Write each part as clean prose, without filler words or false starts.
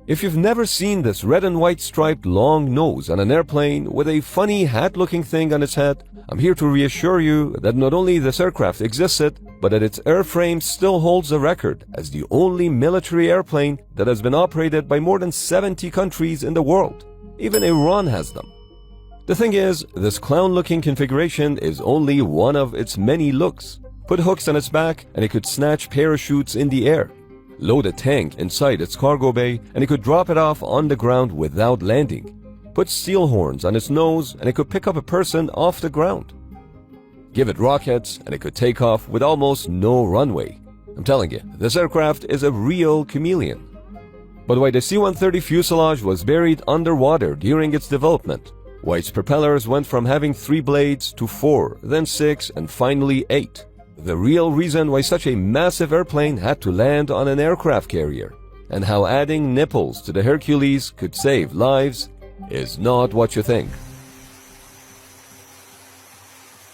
If you've never seen this red and white striped long nose on an airplane with a funny hat-looking thing on its head, I'm here to reassure you that not only this aircraft existed, but that its airframe still holds a record as the only military airplane that has been operated by more than 70 countries in the world. Even Iran has them. The thing is, this clown-looking configuration is only one of its many looks. Put hooks on its back and it could snatch parachutes in the air. Load a tank inside its cargo bay and it could drop it off on the ground without landing. Put steel horns on its nose and it could pick up a person off the ground. Give it rockets and it could take off with almost no runway. I'm telling you, this aircraft is a real chameleon. But why the C-130 fuselage was buried underwater during its development, why its propellers went from having 3 blades to 4, then 6, and finally 8. The real reason why such a massive airplane had to land on an aircraft carrier, and how adding nipples to the Hercules could save lives, is not what you think.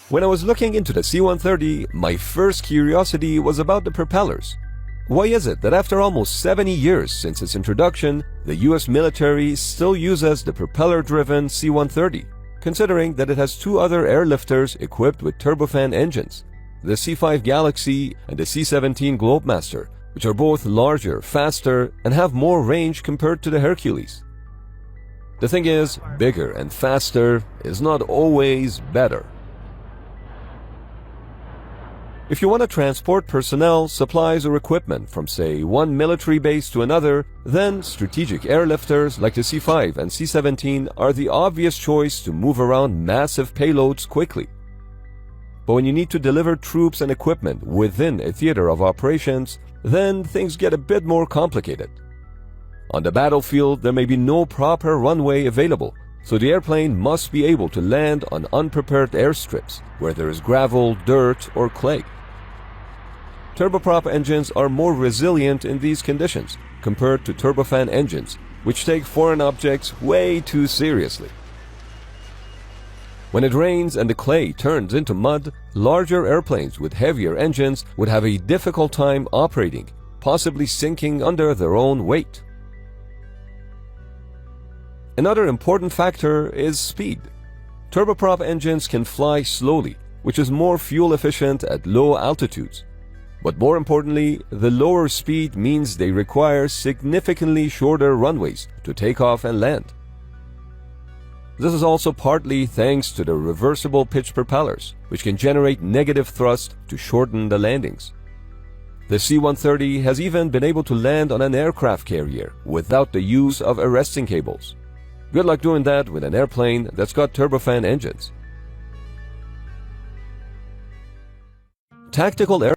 When I was looking into the C-130, my first curiosity was about the propellers. Why is it that after almost 70 years since its introduction, the US military still uses the propeller-driven C-130, considering that it has 2 other airlifters equipped with turbofan engines, the C-5 Galaxy and the C-17 Globemaster, which are both larger, faster, and have more range compared to the Hercules. The thing is, bigger and faster is not always better. If you want to transport personnel, supplies, or equipment from, say, one military base to another, then strategic airlifters like the C-5 and C-17 are the obvious choice to move around massive payloads quickly. But when you need to deliver troops and equipment within a theater of operations, then things get a bit more complicated. On the battlefield, there may be no proper runway available, so the airplane must be able to land on unprepared airstrips where there is gravel, dirt, or clay. Turboprop engines are more resilient in these conditions compared to turbofan engines, which take foreign objects way too seriously. When it rains and the clay turns into mud, larger airplanes with heavier engines would have a difficult time operating, possibly sinking under their own weight. Another important factor is speed. Turboprop engines can fly slowly, which is more fuel efficient at low altitudes. But more importantly, the lower speed means they require significantly shorter runways to take off and land. This is also partly thanks to the reversible pitch propellers, which can generate negative thrust to shorten the landings. The C-130 has even been able to land on an aircraft carrier without the use of arresting cables. Good luck doing that with an airplane that's got turbofan engines. Tactical air